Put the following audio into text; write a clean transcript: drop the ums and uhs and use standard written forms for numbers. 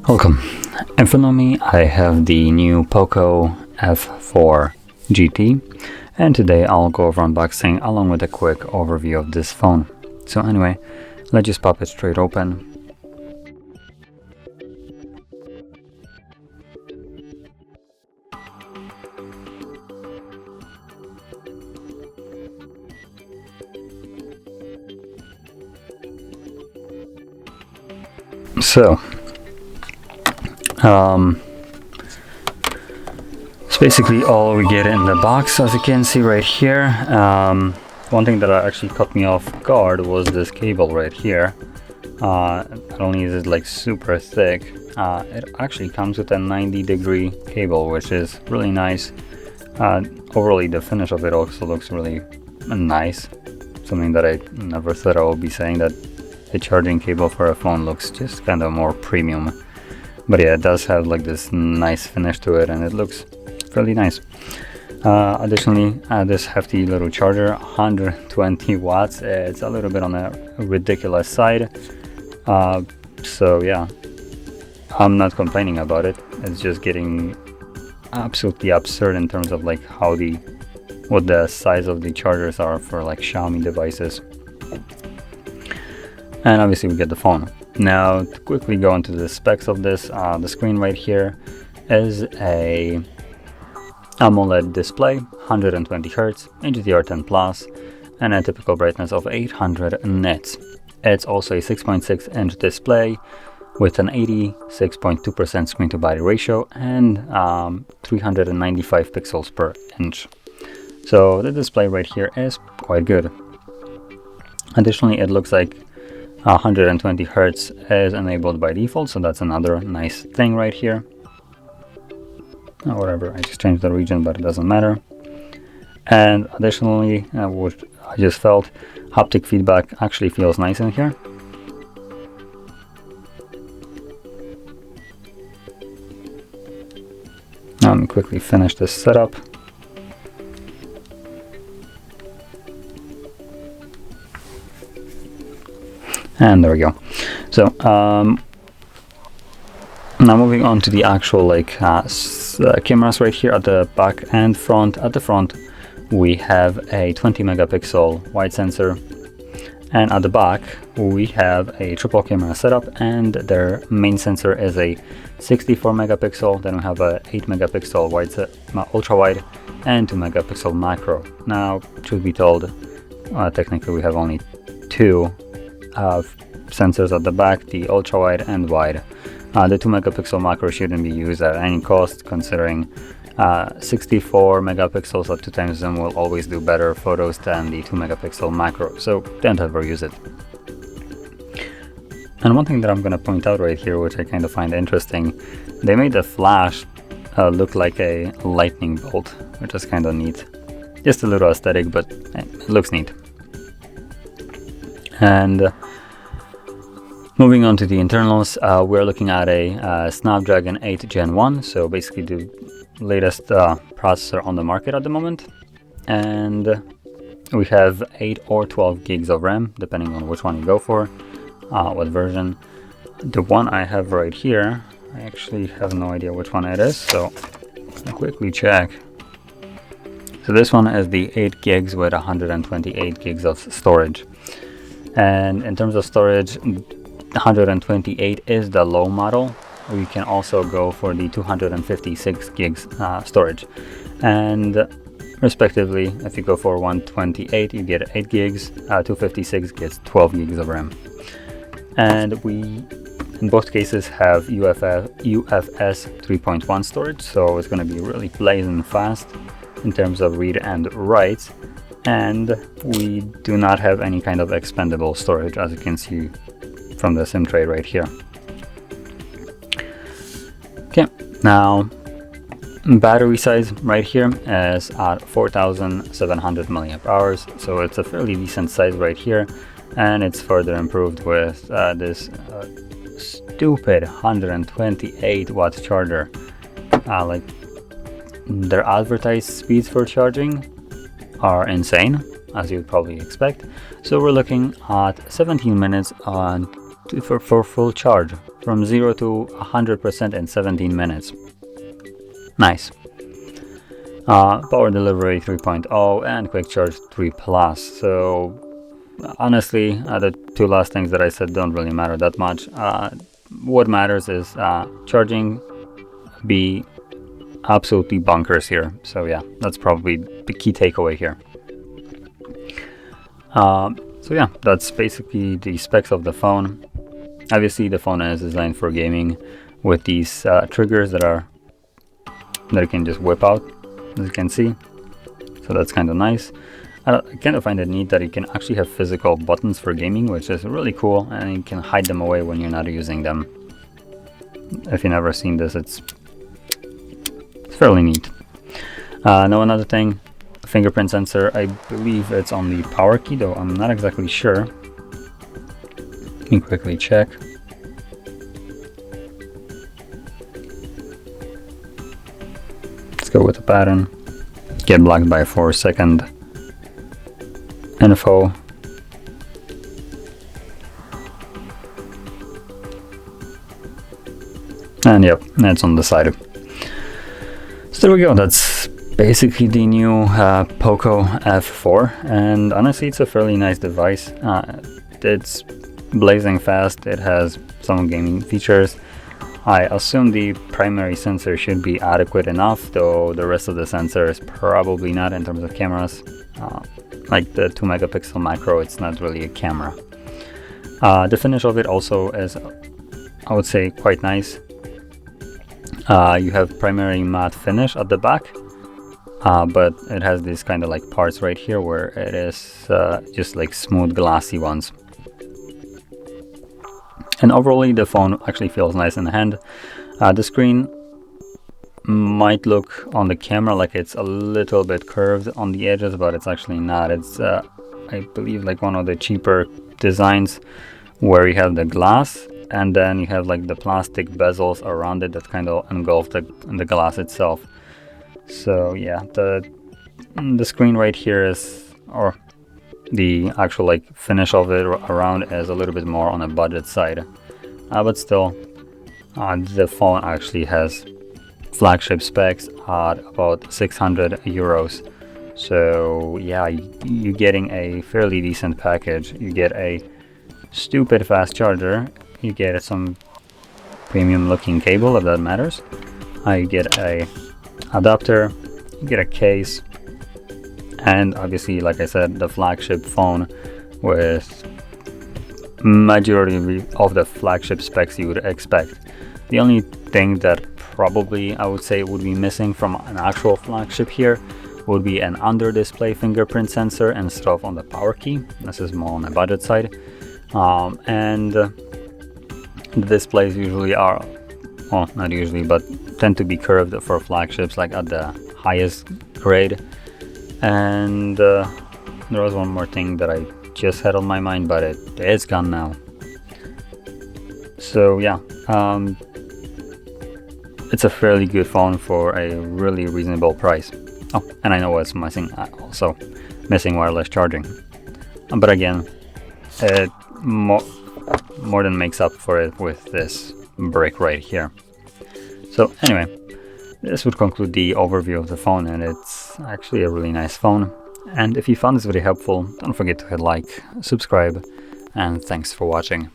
Welcome. In front of me I have the new Poco F4 GT, and today I'll go over unboxing along with a quick overview of this phone. So anyway, let's just pop it straight open. So it's basically all we get in the box, as you can see right here. One thing that actually caught me off guard was this cable right here. Not only is it like super thick, it actually comes with a 90-degree cable, which is really nice. Overall, the finish of it also looks really nice. Something that I never thought I would be saying, that a charging cable for a phone looks just kind of more premium. But yeah, it does have like this nice finish to it, and it looks really nice. Additionally, this hefty little charger, 120 watts. It's a little bit on the ridiculous side. So yeah, I'm not complaining about it. It's just getting absolutely absurd in terms of like what the size of the chargers are for like Xiaomi devices. And obviously we get the phone. Now to quickly go into the specs of this, the screen right here is a AMOLED display, 120 Hz, HDR10 Plus, and a typical brightness of 800 nits. It's also a 6.6 inch display with an 86.2% screen to body ratio and 395 pixels per inch. So the display right here is quite good. Additionally, it looks like 120 Hz is enabled by default, so that's another nice thing right here. Whatever, I just changed the region, but it doesn't matter. And additionally, what I just felt, haptic feedback actually feels nice in here. Let me quickly finish this setup. And there we go. So now moving on to the actual cameras right here at the back and front. At the front we have a 20 megapixel wide sensor, and at the back we have a triple camera setup, and their main sensor is a 64 megapixel. Then we have a 8 megapixel ultra wide and 2 megapixel macro. Now, truth be told, technically we have only two sensors at the back, the ultra wide and wide. The 2 megapixel macro shouldn't be used at any cost, considering 64 megapixels at 2 times zoom will always do better photos than the 2 megapixel macro, so don't ever use it. And one thing that I'm going to point out right here, which I kind of find interesting, they made the flash look like a lightning bolt, which is kind of neat. Just a little aesthetic, but it looks neat. And moving on to the internals, we're looking at a Snapdragon 8 Gen 1, so basically the latest processor on the market at the moment. And we have 8 or 12 gigs of RAM, depending on which one you go for, what version. The one I have right here, I actually have no idea which one it is, so I'll quickly check. So this one is the 8 gigs with 128 gigs of storage. And in terms of storage, 128 is the low model. You can also go for the 256 gigs storage. And respectively, if you go for 128, you get 8 gigs, 256 gets 12 gigs of RAM. And we, in both cases, have UFS 3.1 storage, so it's going to be really blazing fast in terms of read and write. And we do not have any kind of expandable storage, as you can see from the SIM tray right here. Okay, now battery size right here is at 4700 milliamp hours, so it's a fairly decent size right here, and it's further improved with this stupid 128 watt charger. Like, their advertised speeds for charging are insane. as you'd probably expect. So we're looking at 17 minutes for full charge, from 0 to 100% in 17 minutes. Nice. Power delivery 3.0 and quick charge 3+. So honestly, the two last things that I said don't really matter that much. What matters is charging be absolutely bonkers here. So yeah, that's probably the key takeaway here. So yeah, that's basically the specs of the phone. Obviously the phone is designed for gaming with these triggers that you can just whip out, as you can see. So that's kind of nice. I kind of find it neat that you can actually have physical buttons for gaming, which is really cool, and you can hide them away when you're not using them. If you've never seen this, it's fairly neat. Now another thing, fingerprint sensor. I believe it's on the power key, though I'm not exactly sure. Let me quickly check. Let's go with the pattern. Get blocked by 4-second info. And yep, that's on the side. So there we go, that's basically the new Poco F4, and honestly it's a fairly nice device. It's blazing fast, it has some gaming features. I assume the primary sensor should be adequate enough, though the rest of the sensors probably not in terms of cameras. Like the 2 megapixel macro, it's not really a camera. The finish of it also is, I would say, quite nice. You have primary matte finish at the back, but it has these kind of like parts right here where it is just like smooth glassy ones. And overall the phone actually feels nice in the hand. The screen might look on the camera like it's a little bit curved on the edges, but it's actually not. It's I believe like one of the cheaper designs where you have the glass and then you have like the plastic bezels around it that kind of engulf the glass itself. So yeah, the screen right here is, or the actual like finish of it around is a little bit more on a budget side, but still the phone actually has flagship specs at about 600 euros. So yeah, you're getting a fairly decent package. You get a stupid fast charger, you get some premium looking cable, if that matters, you get a adapter, you get a case, and obviously, like I said, the flagship phone with majority of the flagship specs you would expect. The only thing that probably I would say would be missing from an actual flagship here would be an under display fingerprint sensor instead of on the power key. This is more on the budget side. And the displays usually are, well, not usually, but tend to be curved for flagships, like at the highest grade. And there was one more thing that I just had on my mind, but it's gone now. So yeah, it's a fairly good phone for a really reasonable price. Oh, and I know what's missing, also missing wireless charging. But again, it more than makes up for it with this brick right here. So anyway, this would conclude the overview of the phone, and it's actually a really nice phone. And if you found this video helpful, don't forget to hit like, subscribe, and thanks for watching.